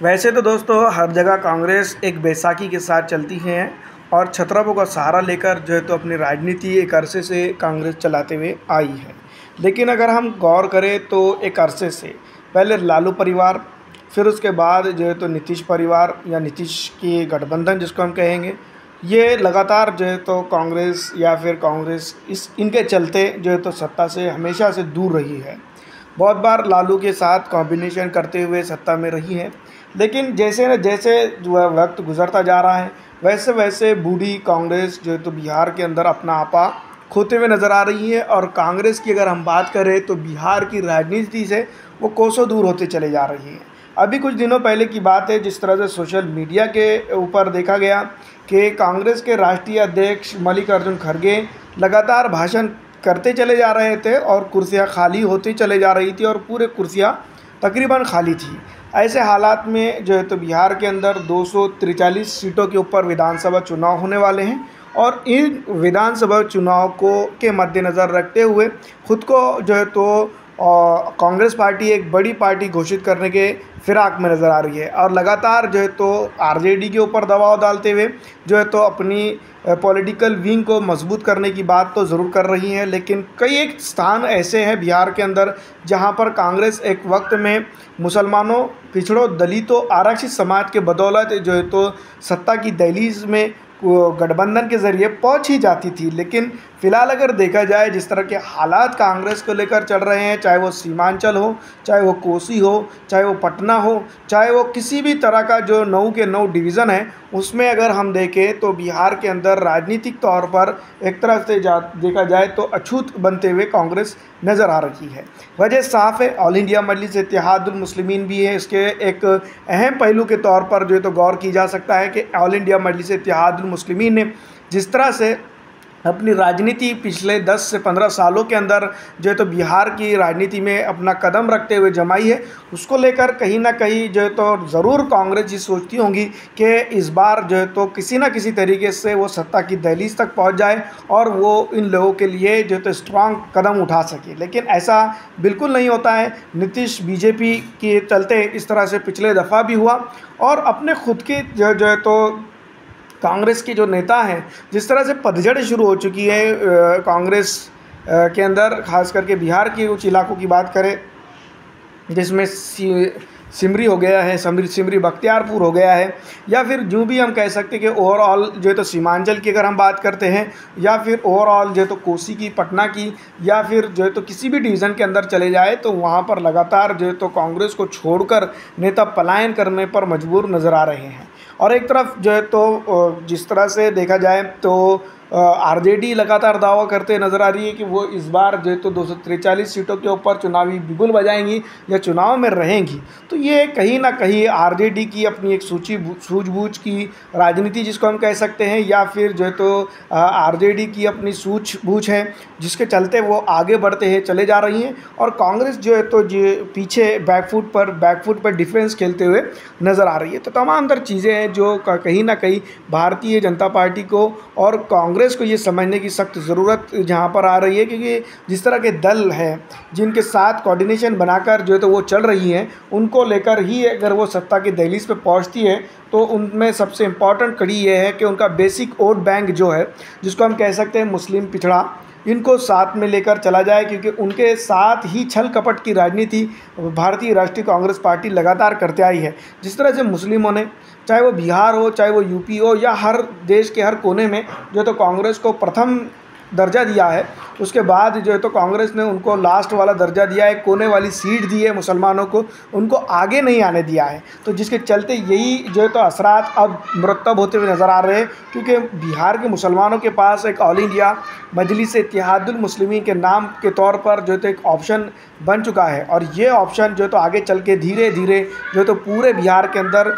वैसे तो दोस्तों हर जगह कांग्रेस एक बैसाखी के साथ चलती है और छतरपुर का सहारा लेकर जो है तो अपनी राजनीति एक अरसे से कांग्रेस चलाते हुए आई है। लेकिन अगर हम गौर करें तो एक अरसे से पहले लालू परिवार, फिर उसके बाद जो है तो नीतीश परिवार या नीतीश की गठबंधन जिसको हम कहेंगे, ये लगातार जो है तो कांग्रेस या फिर कांग्रेस इनके चलते जो है तो सत्ता से हमेशा से दूर रही है। बहुत बार लालू के साथ कॉम्बिनेशन करते हुए सत्ता में रही है, लेकिन जैसे न जैसे जो है वक्त गुजरता जा रहा है वैसे वैसे बूढ़ी कांग्रेस जो है तो बिहार के अंदर अपना आपा खोते हुए नज़र आ रही है। और कांग्रेस की अगर हम बात करें तो बिहार की राजनीति से वो कोसों दूर होते चले जा रही है। अभी कुछ दिनों पहले की बात है, जिस तरह से सोशल मीडिया के ऊपर देखा गया कि कांग्रेस के राष्ट्रीय अध्यक्ष मल्लिकार्जुन खड़गे लगातार भाषण करते चले जा रहे थे और कुर्सियां खाली होती चले जा रही थी और पूरे कुर्सियां तकरीबन खाली थी। ऐसे हालात में जो है तो बिहार के अंदर 243 सीटों के ऊपर विधानसभा चुनाव होने वाले हैं और इन विधानसभा चुनाव को के मद्देनज़र रखते हुए खुद को जो है तो कांग्रेस पार्टी एक बड़ी पार्टी घोषित करने के फिराक में नज़र आ रही है और लगातार जो है तो आरजेडी के ऊपर दबाव डालते हुए जो है तो अपनी पॉलिटिकल विंग को मजबूत करने की बात तो ज़रूर कर रही है। लेकिन कई एक स्थान ऐसे हैं बिहार के अंदर जहां पर कांग्रेस एक वक्त में मुसलमानों, पिछड़ों, दलितों, आरक्षित समाज के बदौलत जो है तो सत्ता की दहलीज में गठबंधन के ज़रिए पहुंच ही जाती थी। लेकिन फ़िलहाल अगर देखा जाए जिस तरह के हालात कांग्रेस को लेकर चल रहे हैं, चाहे वो सीमांचल हो, चाहे वो कोसी हो, चाहे वो पटना हो, चाहे वो किसी भी तरह का जो 9 के 9 डिवीज़न है, उसमें अगर हम देखें तो बिहार के अंदर राजनीतिक तौर पर एक तरह से देखा जाए तो अछूत बनते हुए कांग्रेस नज़र आ रही है। वजह साफ़ है, ऑल इंडिया मजलिस इत्तेहादुल मुस्लिमीन भी है। इसके एक अहम पहलू के तौर पर जो है तो गौर की जा सकता है कि ऑल इंडिया मजलिस इत्तेहादुल मुस्लिमीन ने जिस तरह से अपनी राजनीति पिछले 10 से 15 सालों के अंदर जो है तो बिहार की राजनीति में अपना कदम रखते हुए जमाई है, उसको लेकर कहीं ना कहीं जो है तो ज़रूर कांग्रेस ये सोचती होंगी कि इस बार जो है तो किसी ना किसी तरीके से वो सत्ता की दहलीज तक पहुंच जाए और वो इन लोगों के लिए जो है तो स्ट्रांग कदम उठा सके। लेकिन ऐसा बिल्कुल नहीं होता है। नीतीश बीजेपी के चलते इस तरह से पिछले दफ़ा भी हुआ और अपने खुद के जो है तो कांग्रेस के जो नेता हैं, जिस तरह से पतझड़ शुरू हो चुकी है कांग्रेस के अंदर, खास करके बिहार के कुछ इलाकों की बात करें जिसमें सिमरी हो गया है, सिमरी बख्तियारपुर हो गया है, या फिर जो भी हम कह सकते हैं कि ओवरऑल जो है तो सीमांचल की अगर हम बात करते हैं, या फिर ओवरऑल जो है तो कोसी की, पटना की, या फिर जो है तो किसी भी डिवीज़न के अंदर चले जाए तो वहाँ पर लगातार जो है तो कांग्रेस को छोड़कर नेता पलायन करने पर मजबूर नज़र आ रहे हैं। और एक तरफ जो है तो जिस तरह से देखा जाए तो आरजेडी लगातार दावा करते नज़र आ रही है कि वो इस बार जो है तो 243 सीटों के ऊपर चुनावी बिगुल बजाएंगी या चुनाव में रहेंगी। तो ये कहीं ना कहीं आरजेडी की अपनी एक सूझबूझ की राजनीति जिसको हम कह सकते हैं, या फिर जो है तो आरजेडी की अपनी सूझबूझ है जिसके चलते वो आगे बढ़ते हैं चले जा रही हैं और कांग्रेस जो है तो पीछे बैकफुट पर डिफेंस खेलते हुए नज़र आ रही है। तो तमाम तर चीज़ें हैं जो कहीं ना कहीं भारतीय जनता पार्टी को और कांग्रेस को ये समझने की सख्त ज़रूरत जहाँ पर आ रही है, क्योंकि जिस तरह के दल हैं जिनके साथ कोऑर्डिनेशन बनाकर जो है तो वो चल रही हैं, उनको लेकर ही अगर वो सत्ता की दहलीज पे पहुँचती है तो उनमें सबसे इम्पॉर्टेंट कड़ी ये है कि उनका बेसिक वोट बैंक जो है, जिसको हम कह सकते हैं मुस्लिम पिछड़ा, इनको साथ में लेकर चला जाए, क्योंकि उनके साथ ही छल कपट की राजनीति भारतीय राष्ट्रीय कांग्रेस पार्टी लगातार करते आई है। जिस तरह से मुस्लिमों ने, चाहे वो बिहार हो, चाहे वो यूपी हो, या हर देश के हर कोने में जो तो कांग्रेस को प्रथम दर्जा दिया है, उसके बाद जो है तो कांग्रेस ने उनको लास्ट वाला दर्जा दिया है, कोने वाली सीट दी है मुसलमानों को, उनको आगे नहीं आने दिया है। तो जिसके चलते यही जो है तो असरात अब मुरतब होते हुए नज़र आ रहे हैं, क्योंकि बिहार के मुसलमानों के पास एक ऑल इंडिया मजलिस इत्तेहादुल मुस्लिमीन के नाम के तौर पर जो है तो एक ऑप्शन बन चुका है और ये ऑप्शन जो है तो आगे चल के धीरे धीरे जो है तो पूरे बिहार के अंदर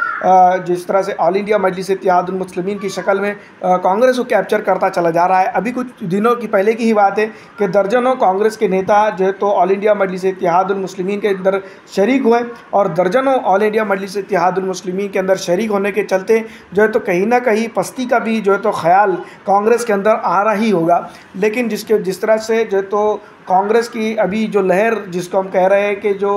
जिस तरह से ऑल इंडिया मजलिस इत्तेहादुल मुस्लिमीन की शक्ल में कांग्रेस को कैप्चर करता चला जा रहा है। अभी कुछ दिनों की पहले की ही बात है कि दर्जनों कांग्रेस के नेता जो है तो ऑल इंडिया मजलिस इत्तेहादुल मुस्लिमीन के अंदर शरीक हुए और दर्जनों ऑल इंडिया मजलिस इत्तेहादुल मुस्लिमीन के अंदर शरीक होने के चलते जो है तो कहीं ना कहीं पस्ती का भी जो है तो ख्याल कांग्रेस के अंदर आ रहा ही होगा। लेकिन जिस तरह से जो है तो कांग्रेस की अभी जो लहर जिसको हम कह रहे हैं कि जो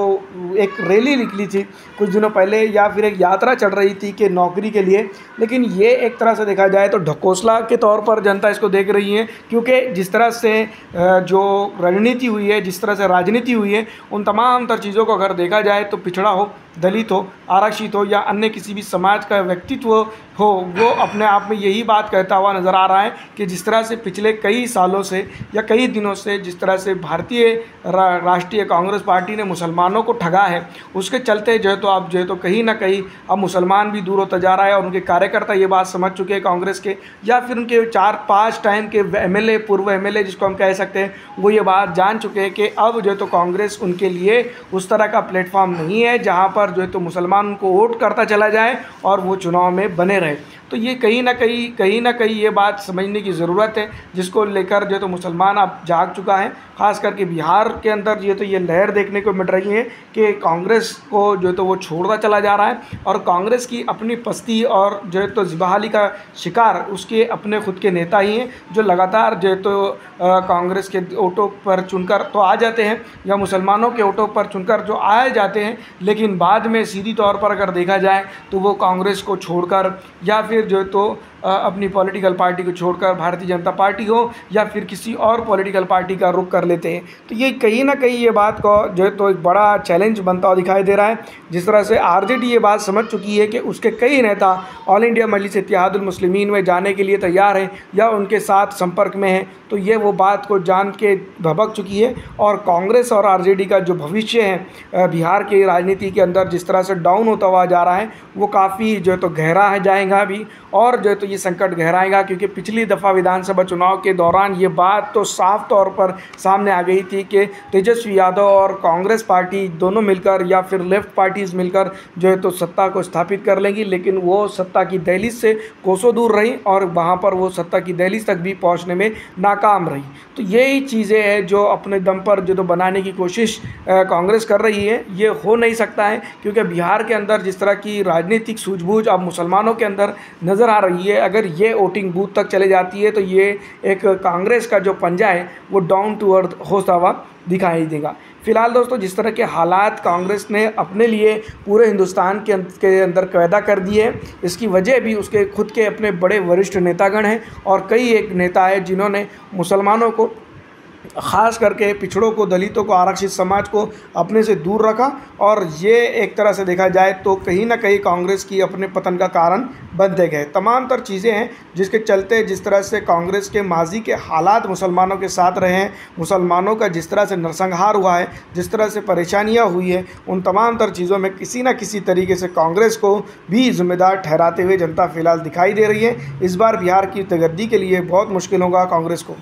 एक रैली निकली थी कुछ दिनों पहले या फिर एक यात्रा चल रही थी कि नौकरी के लिए, लेकिन ये एक तरह से देखा जाए तो ढकोसला के तौर पर जनता इसको देख रही है, क्योंकि जिस तरह से जो रणनीति हुई है, जिस तरह से राजनीति हुई है, उन तमाम तर चीज़ों को अगर देखा जाए तो पिछड़ा हो, दलित हो, आरक्षित हो या अन्य किसी भी समाज का व्यक्तित्व हो, वो अपने आप में यही बात कहता हुआ नज़र आ रहा है कि जिस तरह से पिछले कई सालों से या कई दिनों से जिस तरह से भारतीय राष्ट्रीय कांग्रेस पार्टी ने मुसलमानों को ठगा है, उसके चलते जो है तो अब जो है तो कहीं ना कहीं अब मुसलमान भी दूर होता जा रहा है और उनके कार्यकर्ता ये बात समझ चुके हैं कांग्रेस के या फिर उनके 4-5 टाइम के एमएलए, पूर्व एमएलए जिसको हम कह सकते हैं, वो ये बात जान चुके हैं कि अब जो है तो कांग्रेस उनके लिए उस तरह का प्लेटफॉर्म नहीं है जहाँ पर जो है तो मुसलमान उनको वोट करता चला जाए और वो चुनाव में बने रहे। तो ये कहीं ना कहीं ये बात समझने की ज़रूरत है, जिसको लेकर जो है तो मुसलमान अब जाग चुका है। ख़ास करके बिहार के अंदर ये तो ये लहर देखने को मिल रही है कि कांग्रेस को जो है तो वो छोड़ता चला जा रहा है और कांग्रेस की अपनी पस्ती और जो है तो बहाली का शिकार उसके अपने खुद के नेता ही हैं, जो लगातार जो है तो कांग्रेस के वोटों पर चुनकर तो आ जाते हैं या मुसलमानों के वोटों पर चुनकर जो आए जाते हैं, लेकिन बाद में सीधी तौर पर अगर देखा जाए तो वो कांग्रेस को छोड़कर या फिर जो है तो अपनी पॉलिटिकल पार्टी को छोड़कर भारतीय जनता पार्टी हो या फिर किसी और पॉलिटिकल पार्टी का रुख कर लेते हैं। तो ये कहीं ना कहीं ये बात को जो है तो एक बड़ा चैलेंज बनता हुआ दिखाई दे रहा है। जिस तरह से आरजेडी ये बात समझ चुकी है कि उसके कई नेता ऑल इंडिया मजलिस इत्तेहादुल मुस्लिमीन में जाने के लिए तैयार हैं या उनके साथ संपर्क में हैं, तो ये वो बात को जान के भभक चुकी है और कांग्रेस और आरजेडी का जो भविष्य है बिहार की राजनीति के अंदर जिस तरह से डाउन होता हुआ जा रहा है, वो काफ़ी जो है तो गहरा है जाएगा अभी और जो है तो ये संकट गहराएगा, क्योंकि पिछली दफ़ा विधानसभा चुनाव के दौरान ये बात तो साफ तौर पर सामने आ गई थी कि तेजस्वी यादव और कांग्रेस पार्टी दोनों मिलकर या फिर लेफ्ट पार्टीज़ मिलकर जो है तो सत्ता को स्थापित कर लेंगी, लेकिन वो सत्ता की दहलीज से कोसों दूर रही और वहाँ पर वो सत्ता की दहलीज तक भी पहुँचने में नाकाम रही। तो यही चीज़ें हैं जो अपने दम पर जो तो बनाने की कोशिश कांग्रेस कर रही है। ये हो नहीं सकता है क्योंकि बिहार के अंदर जिस तरह की राजनीतिक सूझबूझ अब मुसलमानों के अंदर नज़र आ रही है, अगर ये वोटिंग बूथ तक चले जाती है तो ये एक कांग्रेस का जो पंजा है वो डाउन टू अर्थ होता हुआ दिखाई देगा। फिलहाल दोस्तों, जिस तरह के हालात कांग्रेस ने अपने लिए पूरे हिंदुस्तान के अंदर पैदा कर दिए है, इसकी वजह भी उसके खुद के अपने बड़े वरिष्ठ नेतागण हैं और कई एक नेता है जिन्होंने मुसलमानों को, ख़ास करके पिछड़ों को, दलितों को, आरक्षित समाज को अपने से दूर रखा और ये एक तरह से देखा जाए तो कहीं ना कहीं कांग्रेस की अपने पतन का कारण बनते गए। तमाम तर चीज़ें हैं जिसके चलते जिस तरह से कांग्रेस के माजी के हालात मुसलमानों के साथ रहे हैं, मुसलमानों का जिस तरह से नरसंहार हुआ है, जिस तरह से परेशानियाँ हुई है, उन तमाम तर चीज़ों में किसी न किसी तरीके से कांग्रेस को भी जिम्मेदार ठहराते हुए जनता फिलहाल दिखाई दे रही है। इस बार बिहार की तगद्दी के लिए बहुत मुश्किल होगा कांग्रेस को।